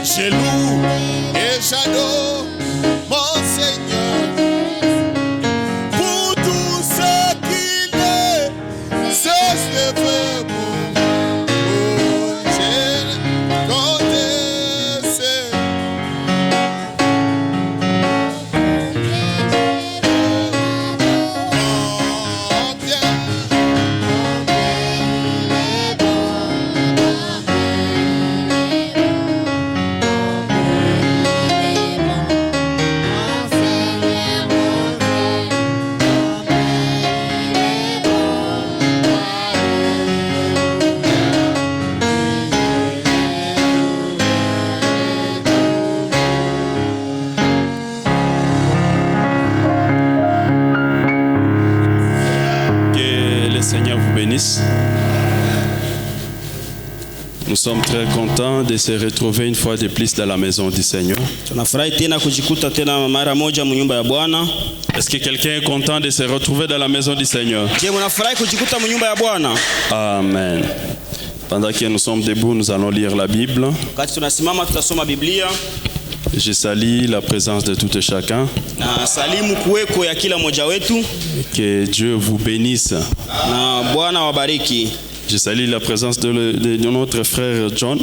Je loue et j'adore mon Seigneur pour tout ce qu'il est, cesse de faire pour moi. Je connaissais. Nous sommes très contents de se retrouver une fois de plus dans la maison du Seigneur. Est-ce que quelqu'un est content de se retrouver dans la maison du Seigneur? Amen. Pendant que nous sommes debout, nous allons lire la Bible. Je salue la présence de tout et chacun. Que Dieu vous bénisse. Je salue la présence de notre frère John.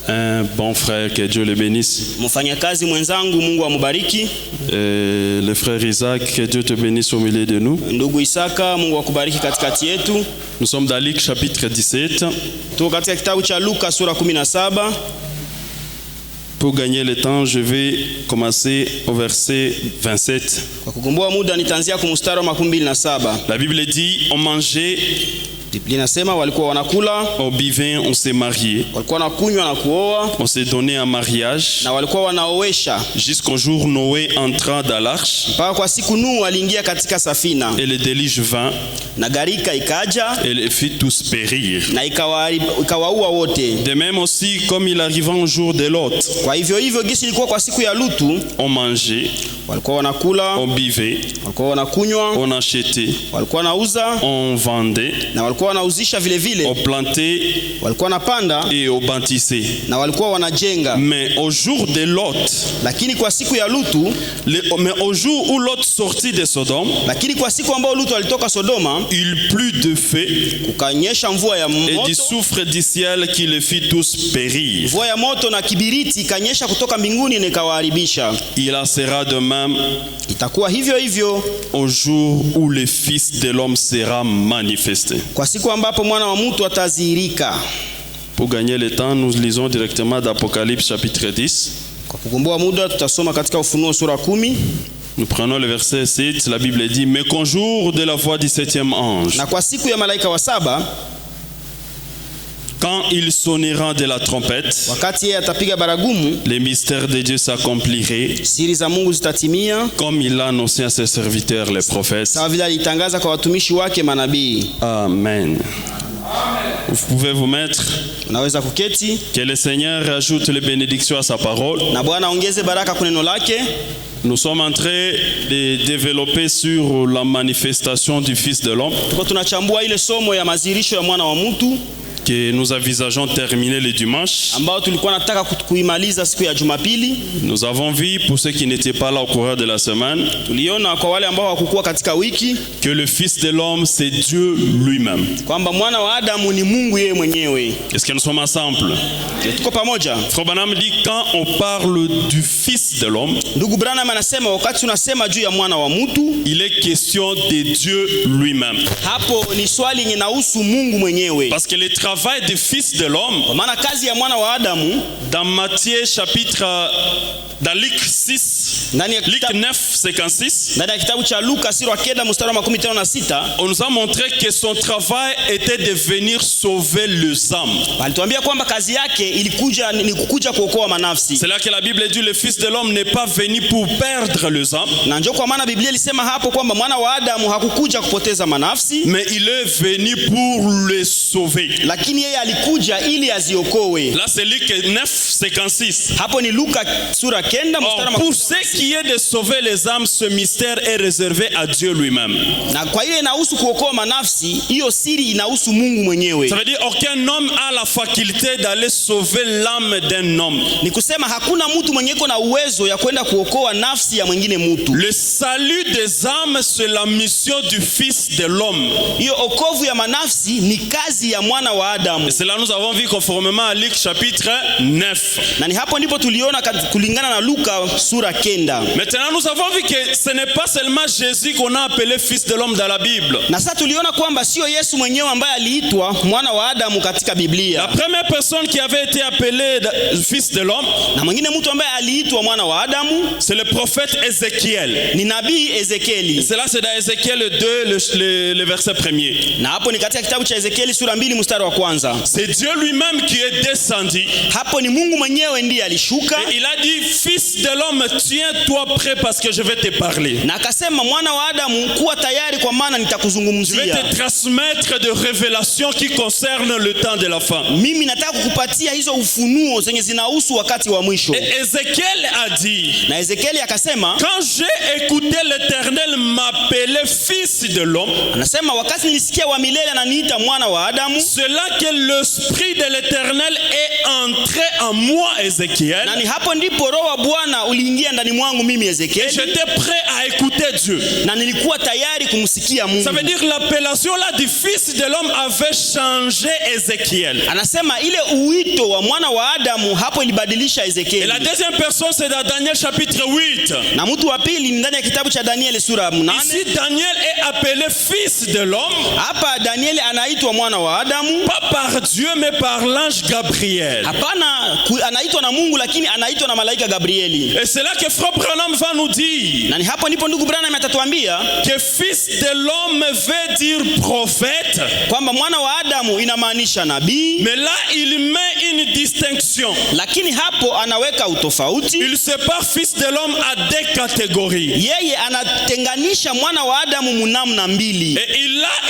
Un bon frère, que Dieu le bénisse. Le frère Isaac, que Dieu te bénisse au milieu de nous. Nous sommes dans Luc chapitre 17. Pour gagner le temps, je vais commencer au verset 27. La Bible dit, on mangeait, on buvait, on s'est marié, on s'est donné un mariage, jusqu'au jour Noé entra dans l'arche, et le déluge vint, et les fit tous périr. De même aussi, comme il arriva un jour de Lot, on mangeait, on buvait, on achetait, on vendait, on plantait et on bâtissait. Mais au jour de Lot, mais au jour où Lot sortit de Sodome, il plut de feu et du soufre du ciel qui les fit tous périr. Il en sera de même au jour où le Fils de l'homme sera manifesté. Pour gagner le temps, nous lisons directement d'Apocalypse chapitre 10. Nous prenons le verset 7, la Bible dit, mais qu'au jour de la voix du 7e ange, quand il sonnera de la trompette, les mystères de Dieu s'accompliraient, comme il l'a annoncé à ses serviteurs les prophètes. Amen. Vous pouvez vous mettre. Que le Seigneur rajoute les bénédictions à sa parole. Nous sommes en train de développer sur la manifestation du Fils de l'homme, que nous envisageons terminer le dimanche. Nous avons vu, pour ceux qui n'étaient pas là au cours de la semaine, que le Fils de l'homme c'est Dieu lui-même. Est-ce que nous sommes ensemble? Frère Branham dit, quand on parle du Fils de l'homme, il est question de Dieu lui-même. Parce que le travail du Fils de l'homme, dans Matthieu chapitre, dans Luc 6, Luc 9, 56, on nous a montré que son travail était de venir sauver les âmes. C'est là que la Bible dit, le Fils de l'homme n'est pas venu pour perdre les âmes, mais il est venu pour les sauver. lakini yeye alikuja ili aziokoe. Là c'est Luc 9:56. Hapo ni Luka sura 9 mstari Pour ce qui est de sauver les âmes, ce mystère est réservé à Dieu lui-même. na kwa ile inahusu kuokoa manafsi, hiyo siri inahusu Mungu mwenyewe. Ça veut dire aucun homme a la faculté d'aller sauver l'âme d'un homme. Ni kusema hakuna mtu mwenye na uwezo ya kwenda kuokoa nafsi ya mwingine mtu. Le salut des âmes, c'est la mission du Fils de l'homme. Hiyo okovu ya manafsi ni kazi ya mwana wa Adamu. Et cela nous avons vu conformément à Luc chapitre 9. Na ni hapo ndipo tuliona kulingana na Luka sura 9. Maintenant nous avons vu que ce n'est pas seulement Jésus qu'on a appelé Fils de l'homme dans la Bible. Na sasa tuliona kwamba sio Yesu mwenyewe ambaye aliitwa mwana wa Adamu katika Biblia. La première personne qui avait été appelée Fils de l'homme, na mwingine mtu ambaye aliitwa mwana wa Adamu, c'est le prophète Ézéchiel. Ni nabii Ezekieli. Cela c'est dans Ézéchiel 2 le verset 1er. Na hapo ni katika kitabu cha Ezekieli sura 2 mstari wa kwanza. C'est Dieu lui-même qui est descendu. Hapo ni Mungu mwenyewe ndiye alishuka. Et il a dit, Fils de l'homme, tiens-toi prêt parce que je vais te parler. Na akasema mwana wa Adamu, kuwa tayari kwa maana nitakuzungumzia. Je vais te transmettre de révélations qui concernent le temps de la fin. Mimi nataka kukupatia hizo ufunuo zenye zinahusu wakati wa mwisho. Et Ézéchiel a dit, na Ezekieli akasema, quand j'ai écouté l'Éternel m'appeler Fils de l'homme, anasema wakati nilisikia wa milele ananiita mwana wa Adamu, c'est là que l'esprit de l'Éternel est entré en moi, Ézéchiel. Na ni hapo ndipo roho wa Bwana uliingia ndani mwangu mimi Ezekieli. Et j'étais prêt à écouter Dieu. Na nilikuwa tayari kumsikia Mungu. Ça veut dire l'appellation là du Fils de l'homme avait changé Ézéchiel. Anasema ile uwito wa mwana wa Adamu hapo ilibadilisha Ezekieli. Et la deuxième personne c'est dans Daniel chapitre 8. Na mtu wa pili ni ndani ya kitabu cha Daniel sura 8. Ici Daniel est appelé Fils de l'homme. Hapa Daniel anaitwa mwana wa Adamu. Pas par Dieu mais par l'ange Gabriel. Hapana anaitwa na Mungu lakini anaitwa na malaika Gabrieli. Et c'est là que Frère Branham va nous dire. Na ni hapo ndipo ndugu Branham atatuambia que Fils de l'homme veut dire prophète. Kwamba mwana wa Adamu inamaanisha nabii. Mais là il met une distinction. Lakini hapo anaweka utofauti. Il sépare Fils de l'homme à deux catégories. Yeye anatenganisha mwana wa Adamu munamna mbili. Et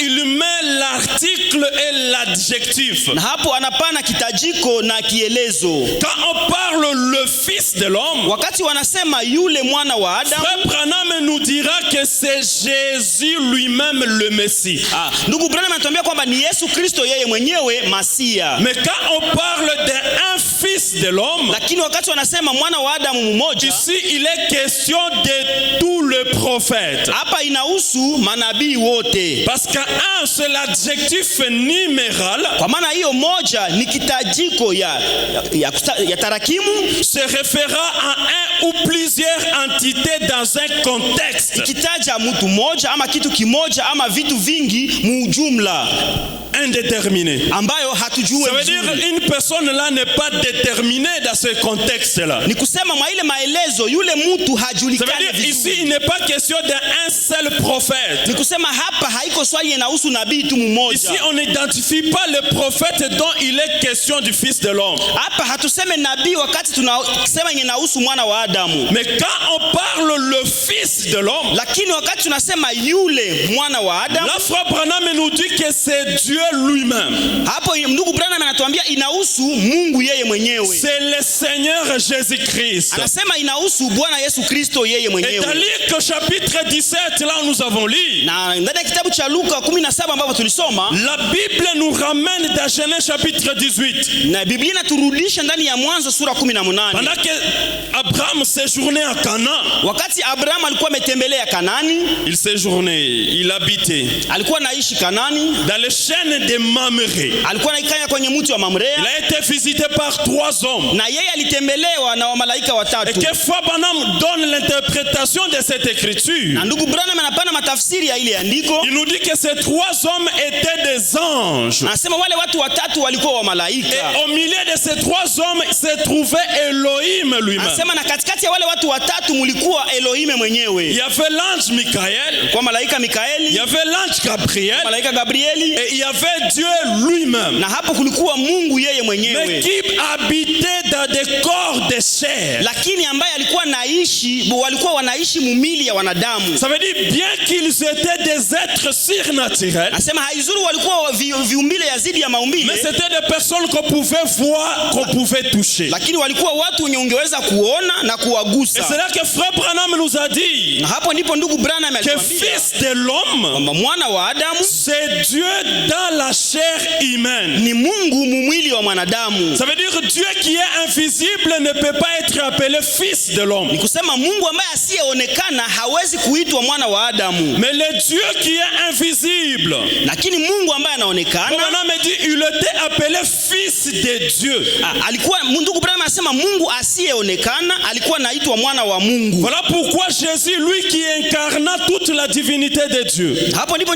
il met l'article et l'adjectif. Na hapo anapana kitajiko na kielezo. Quand on parle le Fils de l'homme, wakati wanasema yule mwana wa Adamu, Frère Branham nous dira que c'est Jésus lui-même le Messie. Ndugu Branham anatuambia kwamba ni Yesu Kristo yeye mwenyewe Masia. Mais quand on parle d'un Fils de l'homme, lakini wakati wanasema mwana wa Adamu mmoja, ici il est question de tous les prophètes. Hapa inahusu manabii wote. Parce qu'un c'est l'adjectif numéral. Kwa maana hiyo moja ni kitajiko ya tarakimu, se référant à un ou plusieurs entités dans un contexte. Ikitaja mtu moja ama kitu kimoja ama vitu vingi muujumla indéterminé. Ambayo hatujue. Ça veut dire une personne là n'est pas déterminée dans ce contexte là. Ni kusema mwa ile maelezo yule mtu hajulikani. Ça veut dire ici il n'est pas question d'un seul prophète. Ni kusema hapa haiko swali inahusu nabii tu mmoja. Ici on n'identifie pas le prophète dont il est question du Fils de l'homme. Hapa hatuseme nabii wakati tunasema inahusu mwana wa Adamu. Mais quand on parle le Fils de l'homme, lakini wakati tunasema yule mwana wa Adamu, la Frère Branham nous dit que c'est Dieu lui-même. Hapo ndugu Branham anatuambia inahusu Mungu yeye mwenyewe. C'est le Seigneur Jésus-Christ. Anasema inahusu Bwana Yesu Kristo yeye mwenyewe. Et dans Luc chapitre 17 là nous avons lu. Na ndani ya kitabu cha Luka 17 ambapo tulisoma, la Bible nous ramène dans Genèse chapitre 18. Na Biblia inaturudisha ndani ya Mwanzo sura 18. Pendant que Abraham séjournait à Canaan. Wakati Abraham alikuwa ametembelea Kanani, il séjournait, il habitait. Alikuwa naishi Kanani. Dans les chaînes de Mamré. Alikuwa anaikanya kwenye mti wa Mamre. Il a été visité par 3 hommes. Na yeye alitembelewa na malaika watatu. Et que Frère Branham donne l'interprétation de cette écriture. Na ndugu Branham anapana matafsiri ya ile andiko. Il nous dit que ces 3 hommes étaient des anges. Anasema wale watu watatu walikuwa wa malaika. Et au milieu de ces 3 hommes se trouvait Elohim lui-même. Anasema na katikati ya wale watu watatu mulikuwa Elohim mwenyewe. Il y avait l'ange Michael. Kwa malaika Mikaeli. Il y avait l'ange Gabriel. Malaika Gabrieli. Et il y avait avait Dieu lui-même. Na hapo kulikuwa Mungu yeye Mais mwenyewe. qui habitait dans des corps de chair. Lakini ambaye walikuwa wanaishi mumili ya wanadamu. Ça veut dire bien qu'ils étaient des êtres surnaturels. Nasema haizuru walikuwa viumbile ya zidi ya maumbile. Mais c'était des personnes qu'on pouvait voir, qu'on pouvait toucher. Lakini walikuwa watu wenye ungeweza kuona na kuwagusa. Et c'est là que frère Branham nous a dit. Na hapo ndipo ndugu Branham Que alituambia fils de l'homme, mwana wa Adamu c'est Dieu dans la chair humaine. ni Mungu mumwili wa mwanadamu. Ça veut dire Dieu qui est invisible ne peut pas être appelé fils de l'homme. Ni kusema Mungu ambaye asiyeonekana hawezi kuitwa mwana wa Adamu. Mais le Dieu qui est invisible, Lakini Mungu ambaye anaonekana, on me dit, il était appelé fils de Dieu. alikuwa ndugu Branham anasema Mungu asiyeonekana alikuwa anaitwa mwana wa Mungu. Voilà pourquoi Jésus, lui qui incarna toute la divinité de Dieu. Hapo ndipo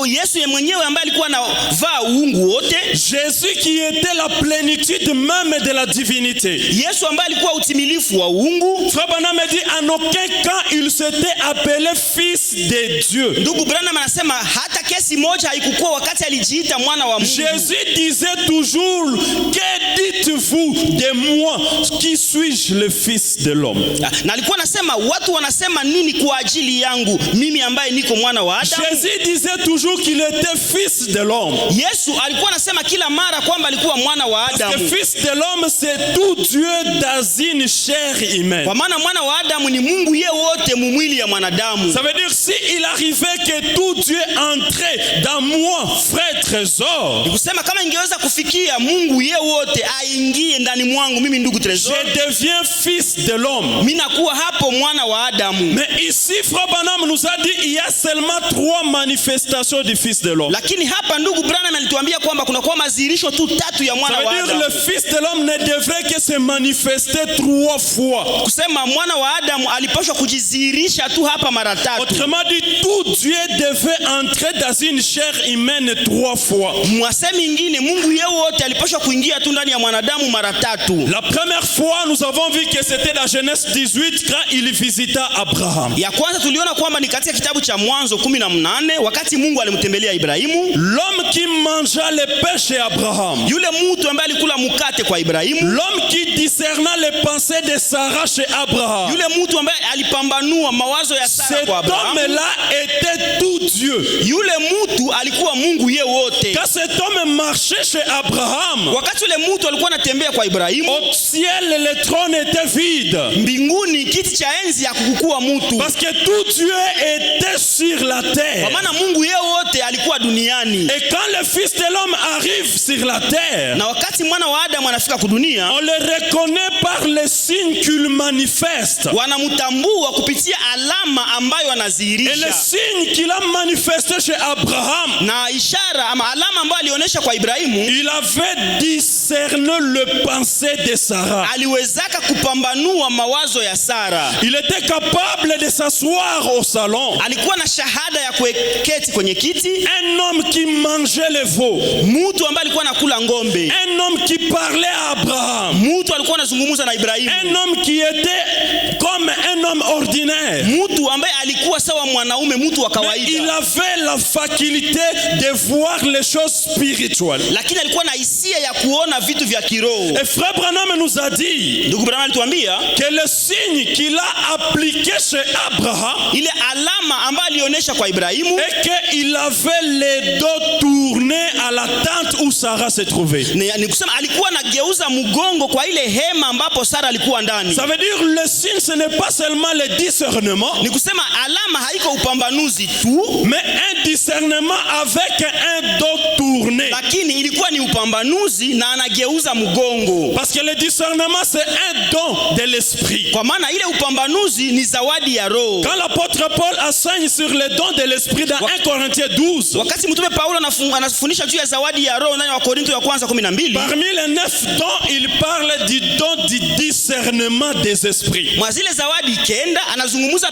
Yesu yeye mwenyewe ambaye alikuwa anavaa uungu wote. Jésus qui était la plénitude même de la divinité. Yesu ambaye alikuwa utimilifu wa uungu. Frère Branham me dit, en aucun cas il s'était appelé fils de Dieu. Ndugu Branham anasema hata kesi moja haikukuwa wakati alijiita mwana wa Mungu. Jésus disait toujours, que dites-vous de moi, qui suis-je le fils de l'homme? Na alikuwa anasema watu wanasema nini kwa ajili yangu mimi ambaye niko mwana wa Adamu. Jésus disait toujours qu'il était fils de l'homme. Yesu alikuwa anasema kila mara kwamba alikuwa mwana wa Parce que Adamu. fils de l'homme c'est tout Dieu dans une chair humaine. Kwa maana mwana wa Adamu ni Mungu yeye wote mumwili ya mwanadamu. Ça veut dire si il arrivait que tout Dieu entrait dans moi, frère Trésor, Nikusema kama ingeweza kufikia Mungu yeye wote aingie ndani mwangu mimi ndugu Trésor, je deviens fils de l'homme. mimi nakuwa hapo mwana wa Adamu. Mais ici, frère Branham nous a dit il y a seulement 3 manifestations du fils de l'homme. Lakini hapa ndugu Branham alituambia kwamba kuna kwa mazirisho tu 3 ya Ça mwana wa veut dire Adamu. le fils de l'homme ne devrait que se manifester 3 fois. Kusema mwana wa Adamu alipaswa kujizirisha tu hapa mara 3. Autrement dit, tout Dieu devait entrer dans une chair humaine 3 fois. Mwasemi ingine Mungu yeye wote alipaswa kuingia tu ndani ya mwanadamu mara 3. La première fois, nous avons vu que c'était dans Genèse 18 quand il visita Abraham. Ya kwanza tuliona kwamba ni katika kitabu cha Mwanzo 18 wakati Mungu alimtembelea Ibrahimu. L'homme qui mangea le pain chez Abraham. Yule mtu ambaye alikula mkate kwa Ibrahimu. L'homme qui discerna les pensées de Sarah chez Abraham. Yule mtu ambaye alipambanua mawazo ya Sara kwa Cet Abrahamu. homme-là était tout Dieu. Yule mtu alikuwa Mungu yeye wote. Quand cet homme marchait chez Abraham, Wakati yule mtu alikuwa anatembea kwa Ibrahimu, au ciel le trône était vide. mbinguni kiti cha enzi ya kukua mtu. Parce que tout Dieu était sur la Kwa terre. maana Mungu yeye wote alikuwa duniani. Et quand le Fils de l'homme arrive sur la terre, Na wakati mwana wa Adamu anafika kudunia, on le reconnaît par les signes qu'il manifeste. wanamtambua kupitia alama ambayo Et anazihirisha. les signes qu'il a manifesté chez Abraham, Na ishara ama alama ambayo alionyesha kwa Ibrahimu, il avait discerné le pensée de Sarah. aliwezaka kupambanua mawazo ya Sara. Il était capable de s'asseoir au salon. Alikuwa na shahada ya kuketi kwenye kiti. Un homme qui mangeait les veaux. Mtu ambaye alikuwa anakula ngombe. Un homme qui parlait à Abraham. Mtu alikuwa anazungumza na Ibrahimu. Un homme qui était comme un homme ordinaire. Mtu ambaye alikuwa sawa mwanaume, mtu wa Mais il kawaida. avait la faculté de voir les choses spirituelles. Lakini alikuwa na hisia ya kuona vitu vya kiroho. Et frère Branham nous a dit Ndugu Branham alituambia que le signe qu'il a appliqué chez Abraham ile alama ambayo alionyesha kwa Ibrahimu et qu'il avait les dos tournés à la tente où Sarah se trouvait. ni kusema alikuwa anageuza mgongo kwa ile hema ambapo Sara alikuwa ndani. Ça veut dire le signe ce n'est pas seulement le discernement, Ni kusema alama haiko upambanuzi tu, mais un discernement avec un dos tourné. lakini ilikuwa ni upambanuzi na anageuza mgongo. Parce que le discernement c'est un don de l'esprit. Kwa maana ile upambanuzi ni zawadi ya Roho. Quand l'apôtre Paul enseigne sur le don de l'esprit dans 1 Corinthiens 12, Wakati mtume Paulo anafundisha juu ya zawadi ya Roho ndani ya Wakorintho ya kwanza 12, parmi les 9 dons, il parle du don du discernement des esprits. mwa zile zawadi 9 anazungumza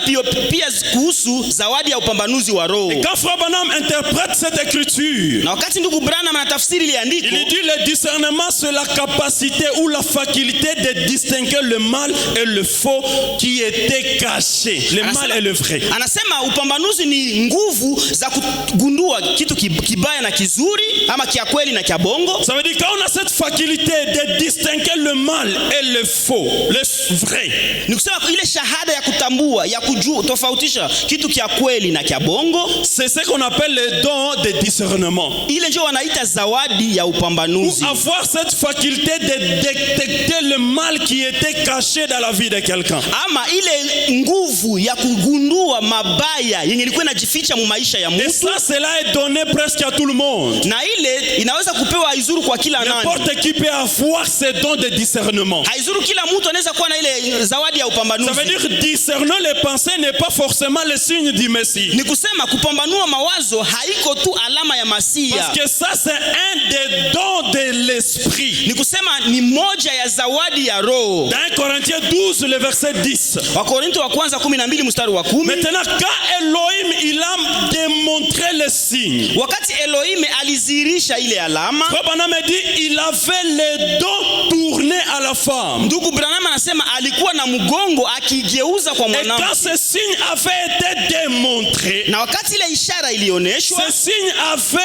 pia kuhusu zawadi ya upambanuzi wa Roho. Quand Frère Branham interprète cette écriture, Na wakati ndugu Branham anatafsiri ile andiko, il dit le discernement c'est la capacité ou la faculté de distinguer le mal et le faux qui était caché, le mal et le vrai. Anasema upambanuzi ni nguvu za kugundua kitu kibaya na kizuri. ama kia kweli na kia bongo. Ça veut dire qu'on a cette faculté de distinguer le mal et le faux, le vrai. Ni kusema ile shahada ya kutambua, ya kujua tofautisha kitu kia kweli na kia bongo. C'est ce qu'on appelle le don de discernement. Ile ndio wanaita zawadi ya upambanuzi. Ou avoir cette faculté de détecter le mal qui était caché dans la vie de quelqu'un. Ama ile nguvu ya kugundua mabaya yenye ilikuwa inajificha mu maisha ya mtu. Et ça, cela est donné presque à tout le monde. Na ile inaweza kupewa izuru kwa kila nani. N'importe qui peut avoir ce don de discernement. Haizuru kila mtu anaweza kuwa na ile zawadi ya upambanuzi. Ça veut dire discerner les pensées n'est pas forcément le signe du Messie. Ni kusema kupambanua mawazo haiko tu alama ya Masia. Parce que ça c'est un des dons de l'esprit. Ni kusema ni moja ya zawadi ya roho. Dans Corinthiens 12 le verset 10. Wakorintho wa kwanza 12 mstari wa 10. Maintenant quand Elohim il a démontré les signes. Wakati Elohim alizirisha ile alama. Branham dit il avait le dos tourné à la femme. Ndugu Branham anasema alikuwa na mgongo akigeuza kwa mwanamke. Et quand ce signe avait été démontré, na wakati ile ishara ilioneshwa, ce signe avait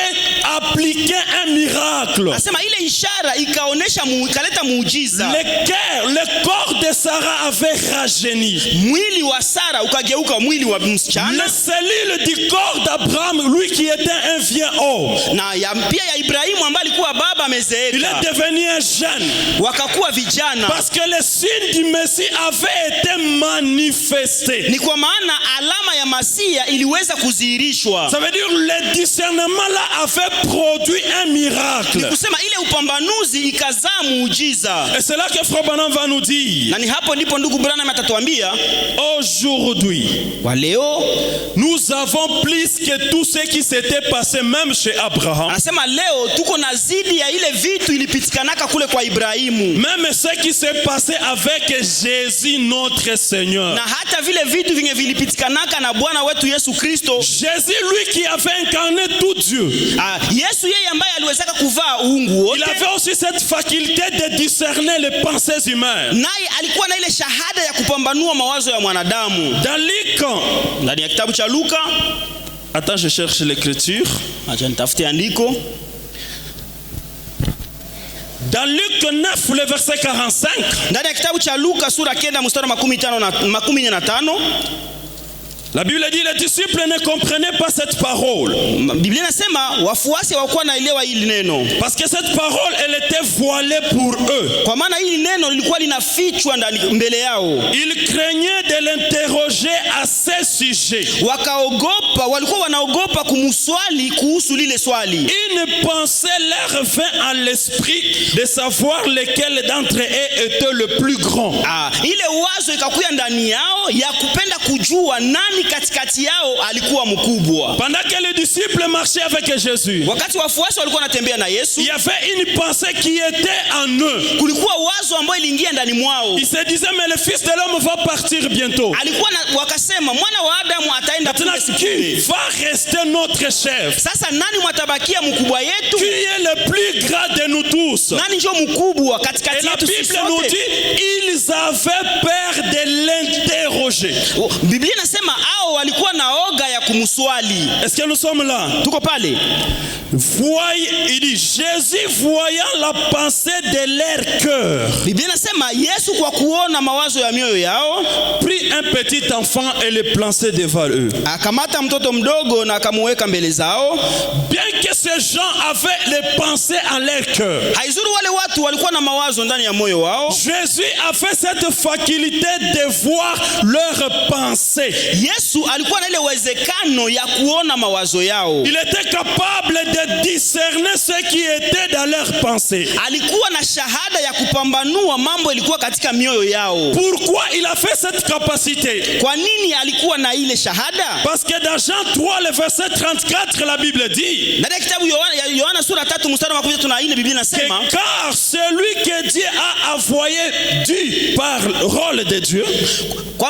appliqué un miracle. Anasema ile ishara ikaonesha ikaleta muujiza. Le corps de Sarah avait rajeuni. Mwili wa Sara ukageuka mwili wa msichana. Les cellules du corps d'Abraham, lui qui était un vieux homme, na ya pia ya Ibrahimu ambaye alikuwa baba amezeeka, il est devenu un jeune. Wakakuwa vijana. Parce que le signe du Messie avait été manifesté. Ni kwa maana alama ya Masia iliweza kudhihirishwa. Ça veut dire le discernement là avait produit un miracle. Ni kusema ile upambanuzi ikazaa muujiza. Et c'est là que Frère Branham va nous dire. Na ni hapo ndipo ndugu Branham atatuambia, aujourd'hui, wa leo, nous avons plus que tout ce qui s'était passé même chez Abraham. Anasema leo tuko na zidi ya ile vitu ilipitikanaka kule kwa Ibrahimu. Même ce qui s'est passé avec Jésus notre Seigneur. Na hata vile vitu vinge vilipitikanaka na Bwana wetu Yesu Kristo. Jésus lui qui avait incarné tout Dieu. Yesu yeye ambaye aliwezaka kuvaa uungu wote. Il avait aussi cette faculté de discerner les pensées humaines. Naye alikuwa na ile shahada ya kupambanua mawazo ya mwanadamu. Dans Luc, ndani ya kitabu cha Luka. Attends, je cherche l'écriture. Acha nitafute andiko. Dans Luc 9 le verset 45. Ndani ya kitabu cha Luka sura 9 mstari 15. La Bible dit les disciples ne comprenaient pas cette parole. Biblia inasema wafuasi hawakuwa naelewa hili neno. Parce que cette parole elle était voilée pour eux. Kwa maana hili neno lilikuwa linafichwa ndani mbele yao. Ils craignaient de l'interroger à ce sujet. Wakaogopa, walikuwa wanaogopa kumswali kuhusu lile swali. Une pensée leur vint à l'esprit de savoir lequel d'entre eux était le plus grand. Ile wazo ikakuya ndani yao ya kupenda kujua nani katikati yao alikuwa mkubwa. Pendant que les disciples marchaient avec Jésus, wakati wafuasi walikuwa wanatembea na Yesu, il y avait une pensée qui était en eux. Kulikuwa wazo ambalo iliingia ndani mwao. Ils se disaient mais le fils de l'homme va partir bientôt. Alikuwa wakasema mwana wa Adamu ataenda kule. Qui va rester notre chef? Sasa nani mwatabakia mkubwa yetu? Qui est le plus grand de nous tous? Nani ndio mkubwa katikati yetu sisi? La Bible nous dit ils avaient peur de l'interroger. Biblia inasema hao walikuwa na oga ya kumswali. Est-ce que nous sommes là? Tuko pale. Il dit Jésus voyant la pensée de leur cœur. Biblia inasema Yesu kwa kuona mawazo ya mioyo yao, prit un petit enfant et le plaçait devant eux. Akamata mtoto mdogo na akamweka mbele zao. Bien que ces gens avaient les pensées en leur cœur. Haizuru wale watu walikuwa na mawazo ndani ya moyo wao. Jésus a fait cette faculté de voir leurs pensées. Yesu alikuwa na ile uwezekano ya kuona mawazo yao. Il était capable de discerner ce qui était dans leurs pensées. Alikuwa na shahada ya kupambanua mambo ilikuwa katika mioyo yao. Pourquoi il a fait cette capacité? Kwa nini alikuwa na ile shahada? Parce que dans Jean 3 le verset 34 la Bible dit. Ndani ya kitabu Yohana sura 3 mstari wa 14 Biblia inasema, car celui que Dieu a envoyé du parole de Dieu.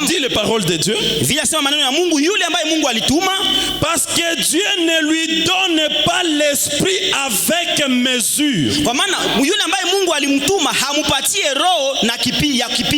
dit les paroles de Dieu. Vile sema maneno ya Mungu, yule ambaye Mungu alituma, parce que Dieu ne lui donne pas l'esprit avec mesure. Kwa maana yule ambaye Mungu alimtuma hamupatie roho na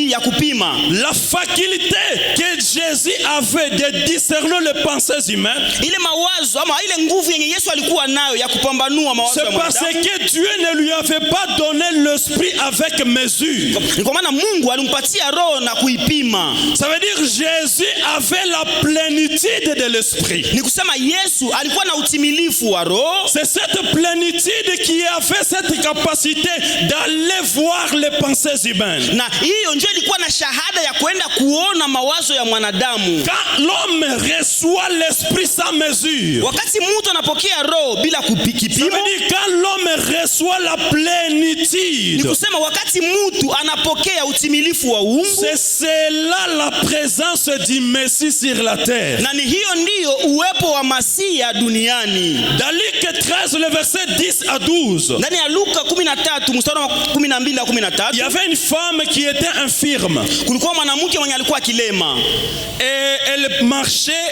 ya kupima. La faculté que Jésus avait de discerner les pensées humaines, ile mawazo ama ile nguvu yenye Yesu alikuwa nayo ya kupambanua mawazo ya mwanadamu, c'est parce que Dieu ne lui avait pas donné l'esprit avec mesure. Kwa maana Mungu alimpatia roho na kuipima. Ça veut dire Jésus avait la plénitude de l'esprit. Ni kusema Yesu alikuwa na utimilifu wa roho. C'est cette plénitude qui a fait cette capacité d'aller voir les pensées humaines. Na hiyo ndio ilikuwa na shahada ya kwenda kuona mawazo ya mwanadamu. Quand l'homme reçoit l'esprit sans mesure, wakati mtu anapokea roho bila kipimo, ça veut dire quand l'homme reçoit la plénitude, ni kusema wakati mtu anapokea utimilifu wa uungu, c'est là la présence du Messie sur la terre. Na ni hiyo ndio uwepo wa Masia duniani. Dans Luc 13 le verset 10 à 12, ndani ya Luka 13 mstari wa 12 na 13, il y avait une femme qui était infirme. Kulikuwa mwanamke mwenye alikuwa kilema. Et elle marchait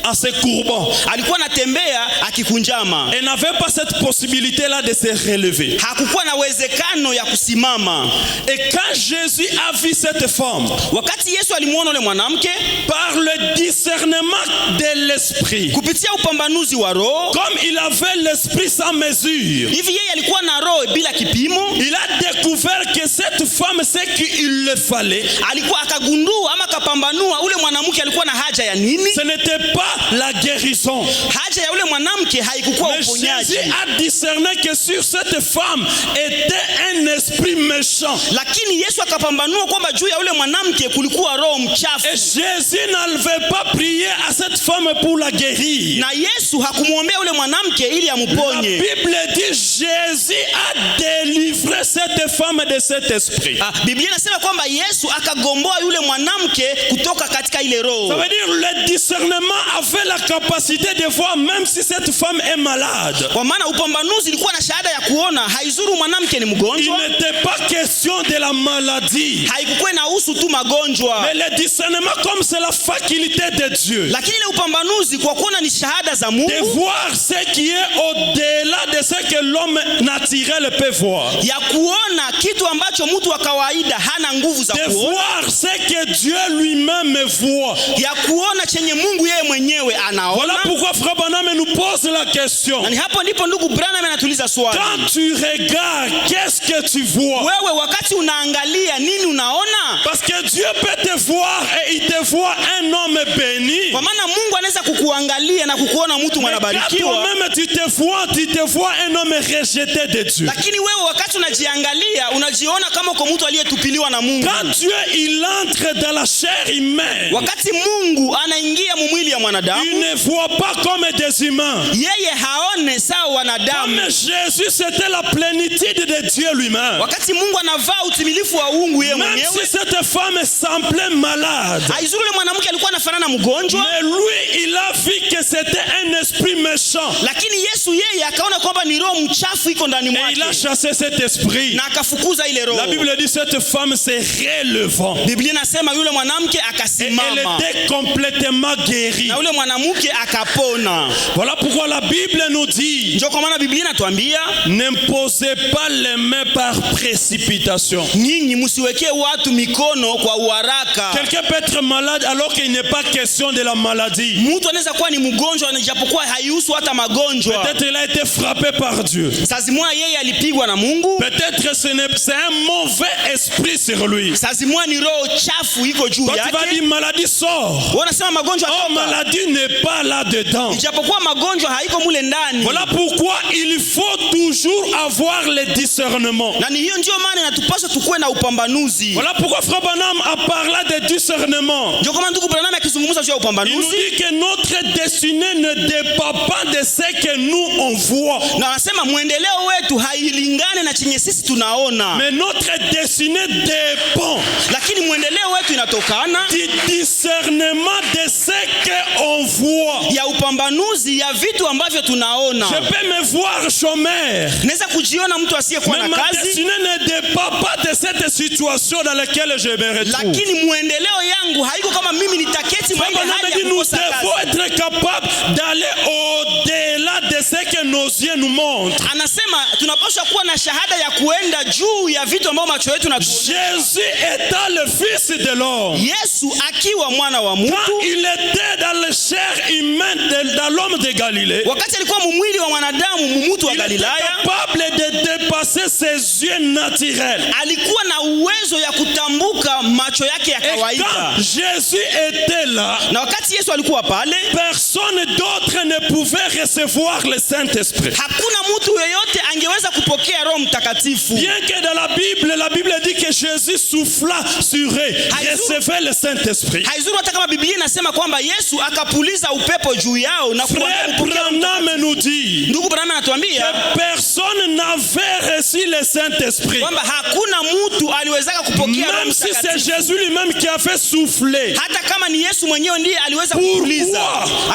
en se courbant. Alikuwa anatembea akikunjama. Elle n'avait pas cette possibilité là de se relever. Hakukuwa na uwezekano ya kusimama. Et quand Jésus a vu cette femme, wakati Yesu alimuona yule mwanamke, par le discernement de l'esprit, kupitia upambanuzi wa roho, comme il avait l'esprit sans mesure, hivi yeye alikuwa na roho bila kipimo, il a découvert que cette femme, c'est qu'il le fallait. Alikuwa akagundua ama akapambanua ule mwanamke alikuwa na haja ya nini. Ce n'était pas la guérison. Haja ya ule mwanamke haikukuwa uponyaji. Jésus a discerné que sur cette femme était un esprit méchant. Lakini Yesu akapambanua kwamba juu ya ule mwanamke kulikuwa roho mchafu. Et Jésus n'avait pas prié à cette femme pour la guérir. Na Yesu hakumwombea ule mwanamke ili amuponye. La Bible dit Jésus a délivré cette femme de cet esprit. Biblia inasema kwamba Yesu akagomboa yule mwanamke kutoka katika ile roho. Ça veut dire le discernement avait la capacité de voir même si cette femme est malade. Kwa maana upambanuzi ilikuwa na shahada ya kuona haizuru mwanamke ni mgonjwa. Il n'était pas question de la maladie. Haikuwa inahusu tu magonjwa. Mais le discernement comme c'est la faculté de Dieu. Lakini ile upambanuzi kwa kuona ni shahada za Mungu. De voir ce qui est au-delà de ce que l'homme naturel peut voir. Ya kuona kitu ambacho mtu wa kawaida hana nguvu za kuona. De voir ce que Dieu lui-même voit. Ya kuona chenye Mungu yeye mwenyewe anaona. Voilà pourquoi Frère Branham nous pose la question. Na hapo ndipo ndugu Branham anatuliza swali. Quand tu regardes, qu'est-ce que tu vois? Wewe wakati unaangalia nini unaona? Parce que Dieu peut te voir et il te voit un homme béni. Kwa maana Mungu anaweza kukuangalia na kukuona mtu mwanabarikiwa. Toi-même tu te vois un homme rejeté de Dieu. Lakini wewe wakati unajiangalia unajiona kama uko mtu aliyetupiliwa na Mungu. Quand Dieu il entre dans la chair humaine, wakati Mungu anaingia mwili ya mwanadamu, il ne voit pas comme des humains. Yeye haone sawa wanadamu. Comme Jésus c'était la plénitude de Dieu lui-même. Wakati Mungu anavaa utimilifu wa uungu yeye mwenyewe. Même si cette femme semblait malade, haizuru yule mwanamke alikuwa anafanana mgonjwa. Mais lui il a vu que c'était un esprit méchant. Lakini Yesu yeye akaona kwamba ni roho mchafu iko ndani mwake. Il a chassé cet esprit. Na akafukuza ile roho. La Bible dit cette femme s'est relevant. Biblia inasema yule mwanamke akasimama. Elle était complètement guérie. Na yule mwanamke akapona. Voilà pourquoi la Bible nous dit, ndio kwa maana Biblia inatuambia, n'imposez pas les mains par précipitation. Nyinyi msiwekee watu mikono kwa uharaka. Quelqu'un peut être malade alors qu'il n'est pas question de la maladie. Mtu anaweza kuwa ni mgonjwa na japokuwa haihusu hata magonjwa. Peut-être il a été frappé par Dieu. Sazimwa yeye alipigwa na Mungu. Peut-être c'est un mauvais esprit sur lui. Sazimwa ni roho chafu iko juu yake. Quand tu vas dire maladie sort. Wanasema magonjwa toka. Oh, maladie n'est pas là dedans. Japokuwa magonjwa haiko mule ndani. Voilà pourquoi il faut toujours avoir le discernement. Na ni hiyo ndio maana inatupaswa tukue na upambanuzi. Voilà pourquoi Frère Branham a parlé de discernement. Ndio kama ndugu Branham akizungumza juu ya upambanuzi. Il nous dit que notre destinée ne dépend pas de ce que nous on voit. Na anasema muendeleo wetu hailingane na chenye sisi tunaona. Mais notre destinée dépend. Lakini muendeleo wetu inatokana du discernement de ce que on voit. Ya upambanuzi ufafanuzi ya vitu ambavyo tunaona. Je peux me voir chômeur. Naweza kujiona mtu asiyekuwa na Ma kazi. destinée ne dépend pas de cette situation dans laquelle je me retrouve. Lakini muendeleo yangu haiko kama mimi nitaketi mwa ile hali ya Nous kukosa devons kazi. être capables d'aller au-delà de ce que nos yeux nous montrent. Anasema tunapaswa kuwa na shahada ya kuenda juu ya vitu ambavyo macho yetu yanatuonyesha. Jésus étant le fils de l'homme, Yesu akiwa mwana wa mtu, quand il était dans le chair humaine dans l'homme de Galilée, wakati alikuwa mwili wa mwanadamu mumutu wa il était Galilaya, capable de dépasser ses yeux naturels. alikuwa na uwezo ya kutambuka macho yake ya Et kawaida. quand Jésus était là, Na wakati Yesu alikuwa pale, personne d'autre ne pouvait recevoir le Saint-Esprit. hakuna mtu yeyote angeweza kupokea Roho Mtakatifu. Bien que dans la Bible dit que Jésus souffla sur eux, recevait le Saint-Esprit. Haizuru hata kama Biblia inasema kwamba Yesu akapuliza upepo juu yao na Frère Branham nous dit Ndugu Branham anatuambia que personne n'avait reçu le Saint-Esprit. kwamba hakuna mtu aliwezaka kupokea Roho Même si c'est Mtakatifu. Jésus lui-même qui a fait souffler. Hata kama ni Yesu mwenyewe ndiye aliweza kupuliza.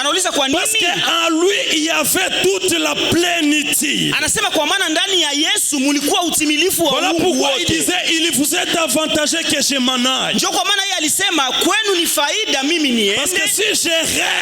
Anauliza kwa Parce nini? qu'en lui, il y avait toute la plénitude. Anasema kwa maana ndani ya Yesu mulikuwa utimilifu wa Voilà Mungu pourquoi il wote. disait, il vous est avantageux que je m'en aille. Ndio kwa maana yeye alisema kwenu ni faida mimi Parce que niende. si je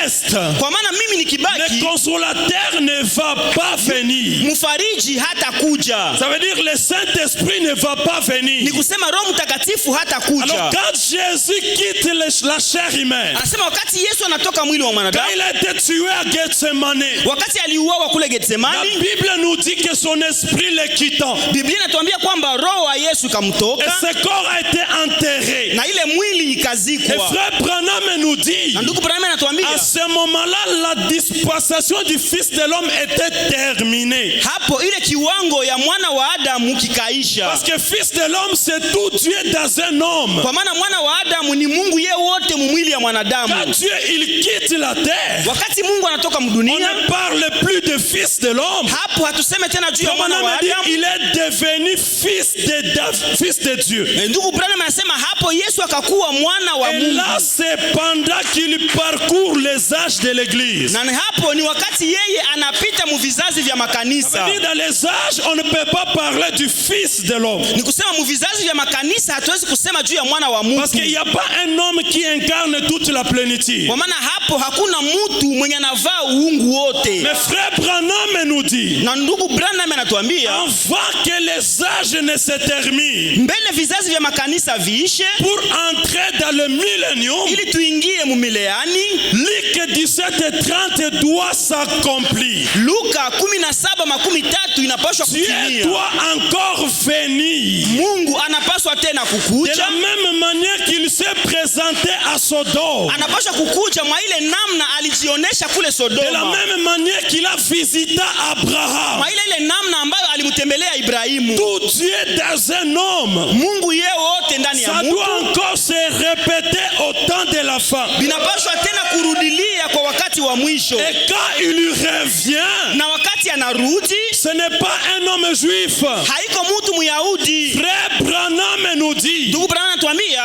reste, Kwa maana mimi le nikibaki consolateur ne va pas venir. mfariji hata kuja. Ça veut dire le Saint-Esprit ne va pas venir. Ni kusema Roho Mtakatifu hata kuja. Alors quand Jésus quitte la chair humaine, Anasema wakati Yesu anatoka mwili wa quand mwanadamu, il a été tué à Gethsemane, wakati aliuawa kule la Getsemani, Bible nous dit que son esprit le quittant. Biblia inatuambia kwamba roho wa Yesu Et ikamtoka ce corps a été enterré. na ile mwili Et ikazikwa. frère Branham nous dit, Na ndugu Branham anatuambia à ce moment-là, la dispensation du Fils de l'homme était terminée. hapo ile kiwango ya mwana wa Adamu kikaisha. Parce que Fils de l'homme, c'est tout Dieu dans un homme. Kwa maana mwana wa Adamu ni Mungu yeye wote mwili ya mwanadamu. Quand Dieu il quitte la terre, Wakati Mungu anatoka on mdunia, ne parle plus de Fils de l'homme. hapo hatuseme tena juu ya Comme mwana on wa a dit, Adamu. il est devenu fils de Dieu. Ndugu Branham anasema hapo Yesu akakuwa mwana wa Et Mungu. là, c'est pendant qu'il parcourt les âges de l'église. Na hapo ni wakati yeye anapita mu vizazi vya makanisa. Dans les âges, on ne peut pas parler du Fils de l'homme. Ni kusema mu vizazi vya makanisa hatuwezi kusema juu ya mwana wa Mungu. Parce qu'il n'y a pas un homme qui incarne toute la plénitude. Kwa maana hapo hakuna mtu mwenye anavaa uungu wote. Mais frère Branham nous dit, Na ndugu Branham anatuambia avant que les âges ne se terminent, mbele vizazi vya makanisa viishe, pour entrer dans le millénium, ili tuingie mu mileani. Luc 17:30 doit s'accomplir. Luka 17:30 inapaswa Dieu kutimia. doit encore venir. Mungu anapaswa tena De kukuja. la même manière qu'il s'est présenté à Sodome. Anapaswa kukuja mwa ile namna alijionyesha kule De la Sodoma. même manière qu'il a visité Abraham. Mwa ile namna ambayo alimtembelea Ibrahimu. Tout Dieu dans un homme. Mungu yeye wote ndani ya Ça mtu. doit encore se répéter au temps de la fin. Binapaswa tena kurudilia kwa wakati wa mwisho. Et quand il revient, Na wakati anarudi, ce n'est pas un homme juif. haiko mtu Myahudi. Frère Branham nous dit Ndugu Branham anatuambia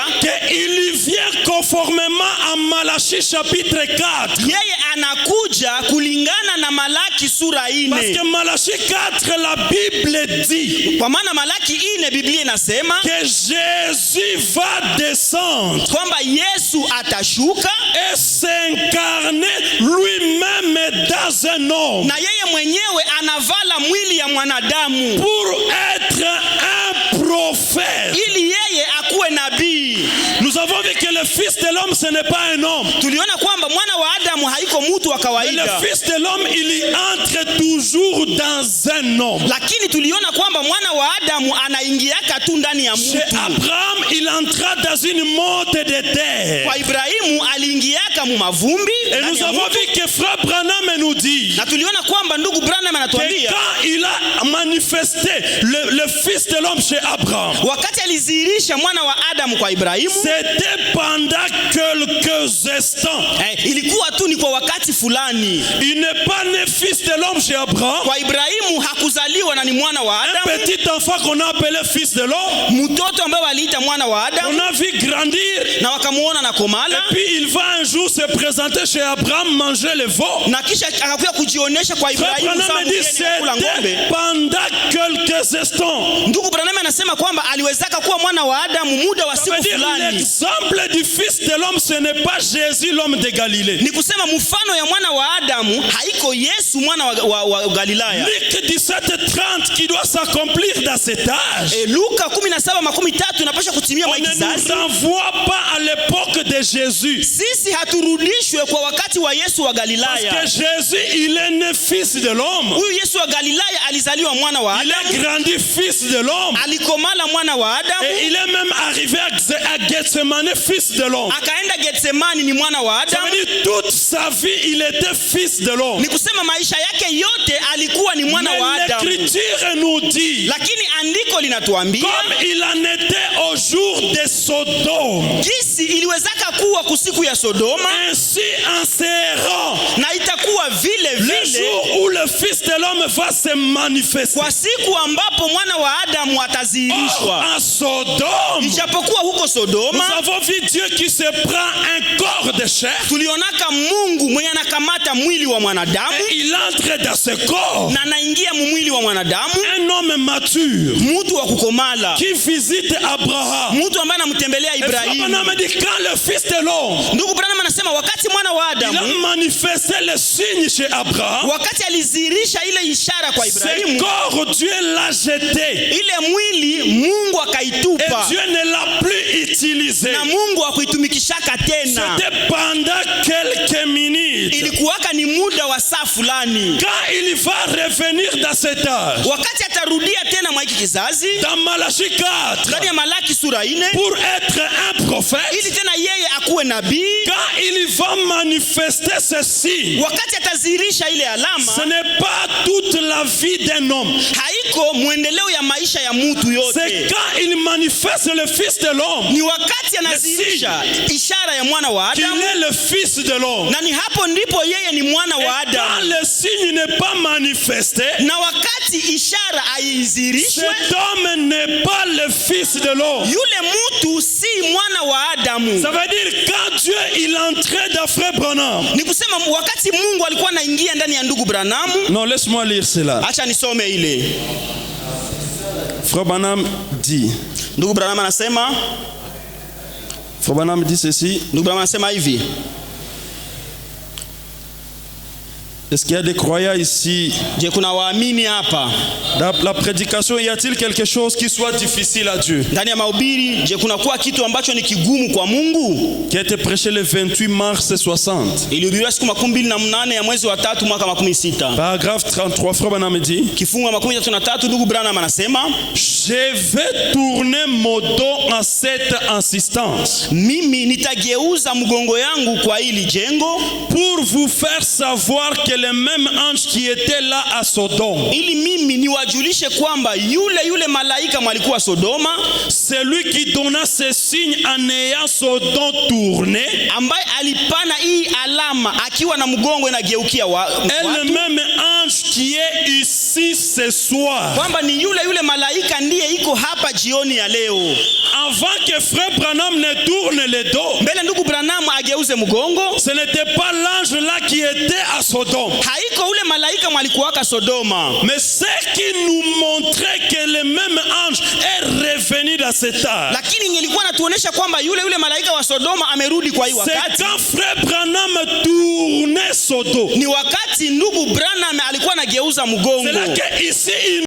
qu'il vient conformément à Malachie chapitre 4. yeye anakuja kulingana na Malaki sura Parce 4. que Malachie 4, la Bible dit Kwa maana Malaki 4 Biblia inasema que Jésus va descendre kwamba Yesu atashuka et s'incarner lui-même dans un homme na yeye mwenyewe anavala mwili ya mwanadamu pour être un prophète. ili yeye akuwe nabii. Nous avons vu que le Fils de l'homme, ce n'est pas un homme. Tuliona kwamba mwana wa Adamu haiko mtu wa Mais kawaida, le Fils de l'homme, il y entre toujours dans un homme. lakini tuliona kwamba mwana wa Adamu anaingiaka tu ndani ya Chez mtu. Abraham, il entra dans une motte de terre. Kwa Ibrahimu aliingiaka mu mavumbi Et ndani nous ya avons mtu. vu que frère Branham nous dit Na tuliona kwamba ndugu Branham que anatuambia quand il a manifesté le Fils de l'homme chez Abraham, wakati alizihirisha mwana wa Adamu kwa Ibrahimu, c'était pendant quelques instants. ilikuwa tu ni kwa wakati fulani. Il n'est pas né Fils de l'homme chez Abraham. Kwa Ibrahimu hakuzaliwa na ni mwana wa Un Adamu, petit enfant qu'on a appelé Fils de l'homme. mtoto ambaye waliita mwana mwana wa Adamu, on a vu grandir, na wakamuona na komala, et puis il va un jour se présenter chez Abraham, manger le veau. na kisha akakuja kujionyesha kwa Ibrahimu Branham dit c'était pendant quelques instants. Ndugu Branham anasema kwamba aliwezaka kuwa mwana wa Adamu muda wa siku fulani. L'exemple du fils de l'homme, ce n'est pas Jésus l'homme de Galilée. Ni kusema mfano ya mwana wa Adamu haiko Yesu mwana wa Galilaya. Luc 17:30 qui doit s'accomplir dans cet âge. Luka 17:30 inapaswa kutimia mwa kizazi. On ne nous renvoie pas à l'époque de Jésus. Sisi haturudishwe kwa wakati wa Yesu wa Galilaya. Parce que Jésus, il est né fils de l'homme. Huyu Yesu wa Galilaya alizaliwa mwana wa Adamu. Il a grandi fils de l'homme. Alikomala mwana wa Adamu. Et il est même arrivé à Gethsemane fils de l'homme. Akaenda Gethsemane ni mwana wa Adamu. Ça veut dire toute sa vie il était fils de l'homme. Ni kusema maisha yake yote alikuwa ni mwana wa Adamu. L'Écriture nous dit, lakini andiko linatuambia comme il en était au jour de Sodome, kisi iliwezaka kuwa kusiku ya Sodoma, ainsi en sera na itakuwa vile vile le jour où le fils de l'homme va se manifester. Kwa siku ambapo mwana wa Adamu atazihirishwa. En Sodome, ijapokuwa huko Sodoma, nous avons vu Dieu qui se prend un corps de chair. Tulionaka Mungu mwenye anakamata mwili wa mwanadamu. Et il entre dans ce corps. Na anaingia mwili wa mwanadamu. Un homme mature. Mtu wa kukomala. Qui visite Abraham. Mtu ambaye anamtembelea Ibrahimu. Abraham dit quand le fils de l'homme. Ndugu Branham anasema wakati mwana wa Adamu. Il a manifesté le signe chez Abraham. Wakati alizirisha ile ishara kwa Ibrahimu. Ce corps Dieu l'a jeté. Ile mwili Mungu akaitupa. Et Dieu ne l'a plus utilisé. Na Mungu hakuitumikishaka tena. C'était pendant quelques minutes. Ilikuwaka ni muda wa saa fulani. Quand il va revenir dans cet âge. Wakati atarudia tena mwa hiki kizazi. Dans Malachie 4. Ndani ya Malaki sura 4. Pour être un prophète. Ili tena yeye akuwe nabii. Quand il va manifester ceci. Wakati atazirisha ile alama. Ce n'est pas toute la vie d'un homme. Haiko muendeleo ya maisha ya mtu yote. C'est quand il manifeste le fils de l'homme. Ni wakati anazirisha ishara ya mwana wa Adamu. Il est le fils de l'homme. Na ni hapo ndipo yeye ni mwana wa Adamu. Quand le signe n'est pas manifesté. Na wakati ishara haizirishwe. Cet homme n'est pas le fils de l'homme. Yule mtu si mwana wa Adamu. Ça veut dire quand Dieu il entrait dans Frère Branham. Ni kusema wakati Mungu alikuwa anaingia ndani ya ndugu Branham. Non, laisse-moi lire cela. Acha nisome ile. Frère Branham dit. Ndugu Branham anasema. Frère Branham dit ceci. Ndugu Branham anasema hivi. Est-ce qu'il y a des croyants ici? Je kuna waamini hapa? Dans la prédication, y a-t-il quelque chose qui soit difficile à Dieu? Ndani ya mahubiri, je kuna kuwa kitu ambacho ni kigumu kwa Mungu? Qui a été prêché le 28 mars 60. Ilihubiriwa siku 28 ya mwezi wa 3 mwaka 16. Paragraphe 33, Frère Branham dit. Kifungu 33 ndugu Branham anasema, je vais tourner mon dos en cette insistance. Mimi nitageuza mgongo yangu kwa hili jengo pour vous faire savoir que le même ange qui était là à Sodome. Ili mimi niwajulishe kwamba yule malaika mwalikuwa Sodoma, celui qui donna ce signe en ayant son dos tourné, ambaye alipana hii alama akiwa na mgongo inageukia watu. Le même ange qui est ici ce soir. Kwamba ni yule malaika ndiye iko hapa jioni ya leo. Avant que Frère Branham ne tourne le dos, mbele ndugu Branham ageuze mgongo, ce n'était pas l'ange là qui était à Sodome. Haiko ule malaika mwalikuwaka Sodoma. Mais ce qui nous montrait que le même ange est revenu dans cet âge. Lakini nilikuwa natuonesha kwamba yule malaika wa Sodoma amerudi kwa hii wakati. C'est quand Frère Branham tournait son dos. Ni wakati ndugu Branham alikuwa anageuza mgongo. C'est là que ici